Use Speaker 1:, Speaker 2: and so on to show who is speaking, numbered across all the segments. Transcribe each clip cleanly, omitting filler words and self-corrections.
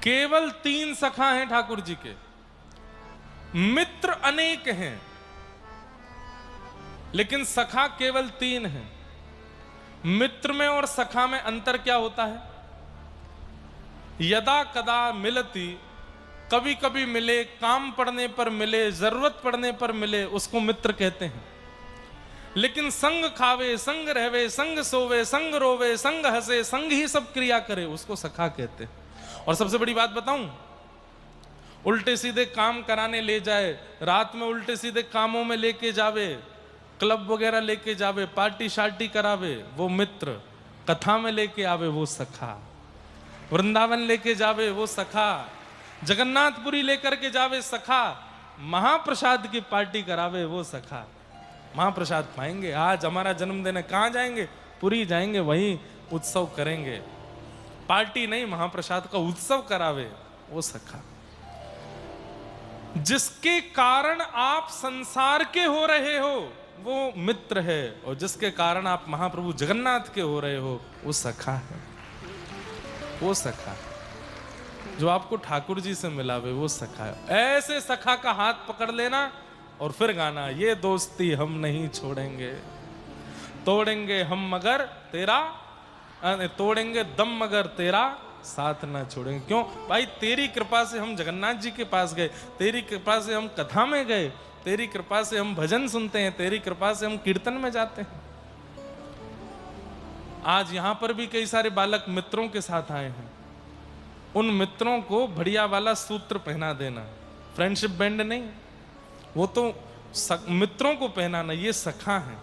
Speaker 1: केवल 3 सखा हैं ठाकुर जी के, मित्र अनेक हैं, लेकिन सखा केवल 3 हैं। मित्र में और सखा में अंतर क्या होता है? यदा कदा मिलती, कभी कभी मिले, काम पड़ने पर मिले, जरूरत पड़ने पर मिले, उसको मित्र कहते हैं। लेकिन संग खावे, संग रहवे, संग सोवे, संग रोवे, संग हंसे, संग ही सब क्रिया करे, उसको सखा कहते हैं। और सबसे बड़ी बात बताऊं, उल्टे सीधे काम कराने ले जाए, रात में उल्टे सीधे कामों में लेके जावे, क्लब वगैरह लेके जावे, पार्टी शार्टी करावे, वो मित्र। कथा में लेके आवे, वो सखा। वृंदावन लेके जावे, वो सखा। जगन्नाथपुरी लेकर के जावे, सखा। महाप्रसाद की पार्टी करावे, वो सखा। महाप्रसाद पाएंगे। आज हमारा जन्मदिन है, कहां जाएंगे? पुरी जाएंगे, वहीं उत्सव करेंगे। पार्टी नहीं, महाप्रसाद का उत्सव करावे, वो सखा। जिसके कारण आप संसार के हो रहे हो, वो मित्र है। और जिसके कारण आप महाप्रभु जगन्नाथ के हो रहे हो, वो सखा है। वो सखा जो आपको ठाकुर जी से मिलावे, वो सखा है। ऐसे सखा का हाथ पकड़ लेना और फिर गाना, ये दोस्ती हम नहीं छोड़ेंगे, तोड़ेंगे हम मगर तेरा, तोड़ेंगे दम मगर तेरा साथ ना छोड़ेंगे। क्यों भाई? तेरी कृपा से हम जगन्नाथ जी के पास गए, तेरी कृपा से हम कथा में गए, तेरी कृपा से हम भजन सुनते हैं, तेरी कृपा से हम कीर्तन में जाते हैं। आज यहां पर भी कई सारे बालक मित्रों के साथ आए हैं। उन मित्रों को बढ़िया वाला सूत्र पहना देना, फ्रेंडशिप बैंड नहीं, वो तो मित्रों को पहनाना, ये सखा है।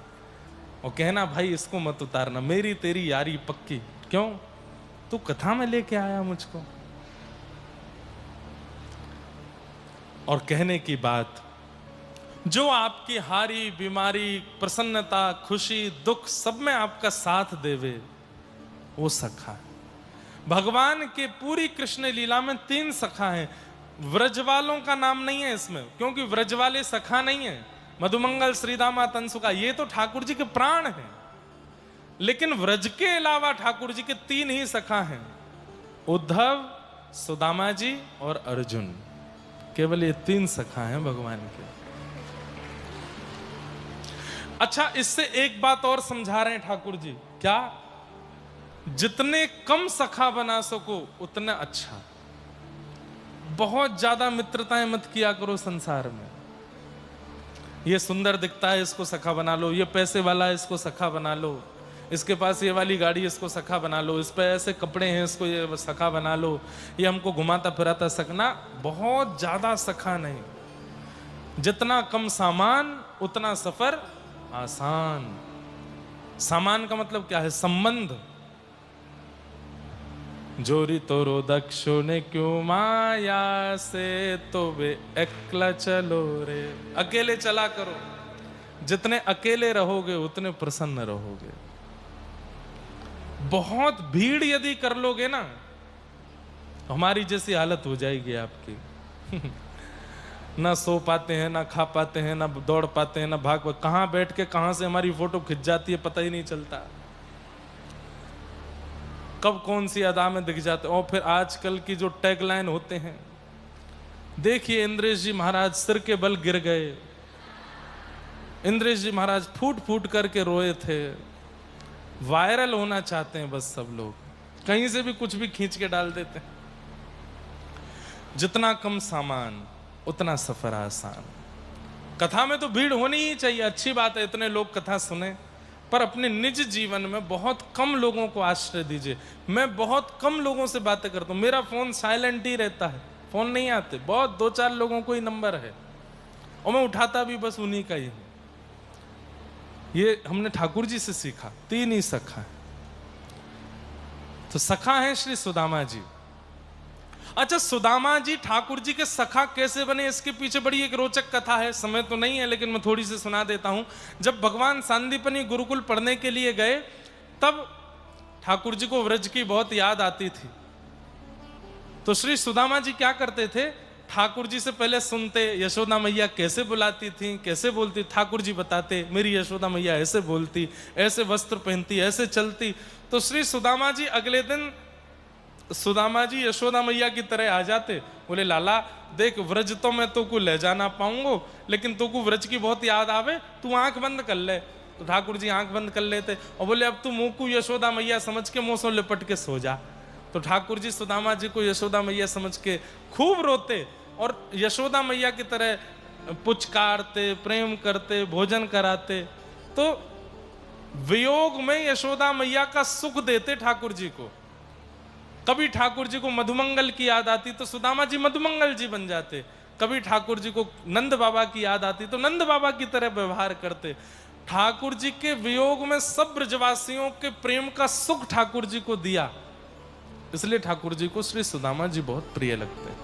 Speaker 1: और कहना भाई इसको मत उतारना, मेरी तेरी यारी पक्की। क्यों? तू कथा में लेके आया मुझको। और कहने की बात, जो आपकी हारी बीमारी, प्रसन्नता, खुशी, दुख सब में आपका साथ देवे, वो सखा है। भगवान के पूरी कृष्ण लीला में 3 सखा हैं। व्रज वालों का नाम नहीं है इसमें, क्योंकि व्रज वाले सखा नहीं है। मधुमंगल, श्रीदामा, तंसुका, ये तो ठाकुर जी के प्राण हैं। लेकिन व्रज के अलावा ठाकुर जी के 3 ही सखा हैं, उद्धव, सुदामा जी और अर्जुन। केवल ये 3 सखा हैं भगवान के। अच्छा, इससे एक बात और समझा रहे हैं ठाकुर जी, क्या? जितने कम सखा बना सको उतना अच्छा। बहुत ज्यादा मित्रताएं मत किया करो संसार में। ये सुंदर दिखता है, इसको सखा बना लो, ये पैसे वाला है, इसको सखा बना लो, इसके पास ये वाली गाड़ी, इसको सखा बना लो, इस पे ऐसे कपड़े हैं, इसको ये सखा बना लो, ये हमको घुमाता फिराता सकना। बहुत ज्यादा सखा नहीं। जितना कम सामान उतना सफर आसान। सामान का मतलब क्या है? संबंध। जोरी तोरो दक्षो ने क्यों माया से, तो वे एकला चलो रे। अकेले चला करो। जितने अकेले रहोगे उतने प्रसन्न रहोगे। बहुत भीड़ यदि कर लोगे ना, हमारी जैसी हालत हो जाएगी आपकी। ना सो पाते हैं, ना खा पाते हैं, ना दौड़ पाते हैं, ना भाग। कहां बैठ के कहां से हमारी फोटो खिंच जाती है पता ही नहीं चलता। कब कौन सी अदा में दिख जाते। और फिर आजकल की जो टैगलाइन होते हैं, देखिए इंद्रेश जी महाराज सिर के बल गिर गए, इंद्रेश जी महाराज फूट फूट करके रोए थे। वायरल होना चाहते हैं बस सब लोग, कहीं से भी कुछ भी खींच के डाल देते हैं। जितना कम सामान उतना सफर आसान। कथा में तो भीड़ होनी ही चाहिए, अच्छी बात है, इतने लोग कथा सुने, पर अपने निज जीवन में बहुत कम लोगों को आश्रय दीजिए। मैं बहुत कम लोगों से बातें करता हूँ, मेरा फोन साइलेंट ही रहता है, फोन नहीं आते। बहुत 2-4 लोगों को ही नंबर है और मैं उठाता भी बस उन्हीं का ही हूं। ये हमने ठाकुर जी से सीखा। 3 ही सखा है। तो सखा है श्री सुदामा जी। अच्छा, सुदामा जी ठाकुर जी के सखा कैसे बने, इसके पीछे बड़ी एक रोचक कथा है। समय तो नहीं है लेकिन मैं थोड़ी सी सुना देता हूं। जब भगवान सांदीपनी गुरुकुल पढ़ने के लिए गए, तब ठाकुर जी को व्रज की बहुत याद आती थी। तो श्री सुदामा जी क्या करते थे, ठाकुर जी से पहले सुनते, यशोदा मैया कैसे बुलाती थी, कैसे बोलती। ठाकुर जी बताते, मेरी यशोदा मैया ऐसे बोलती, ऐसे वस्त्र पहनती, ऐसे चलती। तो श्री सुदामा जी अगले दिन सुदामा जी यशोदा मैया की तरह आ जाते, बोले लाला देख व्रज तो मैं तो को ले जाना पाऊंगा, लेकिन तो को व्रज की बहुत याद आवे, तू आंख बंद कर ले। तो ठाकुर जी आंख बंद कर लेते और बोले अब तू मुंह को यशोदा मैया समझ के मुंह से लिपट के सो जा। तो ठाकुर जी सुदामा जी को यशोदा मैया समझ के खूब रोते और यशोदा मैया की तरह पुचकारते, प्रेम करते, भोजन कराते। तो वियोग में यशोदा मैया का सुख देते ठाकुर जी को। कभी ठाकुर जी को मधुमंगल की याद आती तो सुदामा जी मधुमंगल जी बन जाते, कभी ठाकुर जी को नंद बाबा की याद आती तो नंद बाबा की तरह व्यवहार करते। ठाकुर जी के वियोग में सब ब्रजवासियों के प्रेम का सुख ठाकुर जी को दिया, इसलिए ठाकुर जी को श्री सुदामा जी बहुत प्रिय लगते हैं।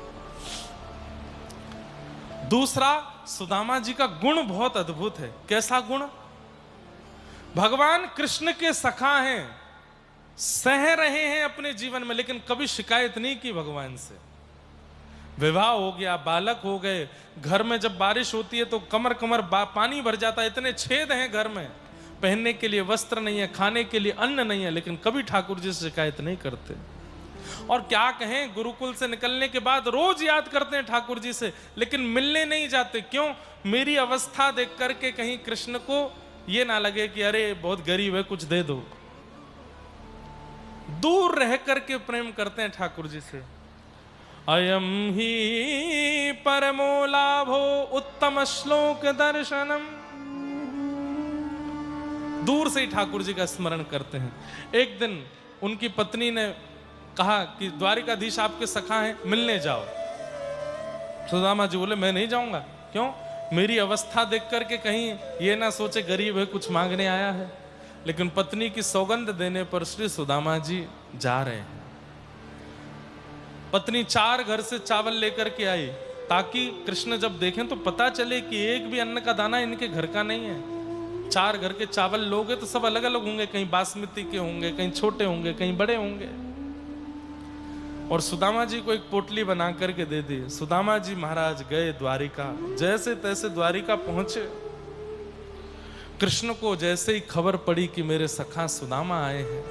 Speaker 1: दूसरा, सुदामा जी का गुण बहुत अद्भुत है। कैसा गुण? भगवान कृष्ण के सखा हैं, सह रहे हैं अपने जीवन में, लेकिन कभी शिकायत नहीं की भगवान से। विवाह हो गया, बालक हो गए, घर में जब बारिश होती है तो कमर कमर पानी भर जाता है, इतने छेद हैं घर में, पहनने के लिए वस्त्र नहीं है, खाने के लिए अन्न नहीं है, लेकिन कभी ठाकुर जी से शिकायत नहीं करते। और क्या कहें, गुरुकुल से निकलने के बाद रोज याद करते हैं ठाकुर जी से, लेकिन मिलने नहीं जाते। क्यों? मेरी अवस्था देख करके कहीं कृष्ण को ये ना लगे कि अरे बहुत गरीब है, कुछ दे दो। दूर रह करके प्रेम करते हैं ठाकुर जी से। अयम ही परमो लाभो उत्तम श्लोक दर्शनम, दूर से ही ठाकुर जी का स्मरण करते हैं। एक दिन उनकी पत्नी ने कहा कि द्वारिकाधीश आपके सखा हैं, मिलने जाओ। सुदामा जी बोले मैं नहीं जाऊंगा। क्यों? मेरी अवस्था देख करके कहीं ये ना सोचे गरीब है, कुछ मांगने आया है। लेकिन पत्नी की सौगंध देने पर श्री सुदामा जी जा रहे हैं। पत्नी 4 घर से चावल लेकर के आई, ताकि कृष्ण जब देखें तो पता चले कि एक भी अन्न का दाना इनके घर का नहीं है। 4 घर के चावल लोगे तो सब अलग अलग होंगे, कहीं बासमती के होंगे, कहीं छोटे होंगे, कहीं बड़े होंगे। और सुदामा जी को एक पोटली बना करके दे दी। सुदामा जी महाराज गए द्वारिका, जैसे तैसे द्वारिका पहुंचे। कृष्ण को जैसे ही खबर पड़ी कि मेरे सखा सुदामा आए हैं,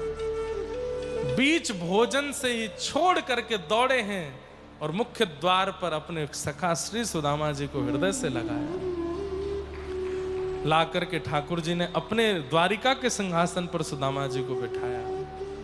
Speaker 1: बीच भोजन से ही छोड़ करके दौड़े हैं और मुख्य द्वार पर अपने सखा श्री सुदामा जी को हृदय से लगाया। ला करके ठाकुर जी ने अपने द्वारिका के सिंहासन पर सुदामा जी को बिठाया।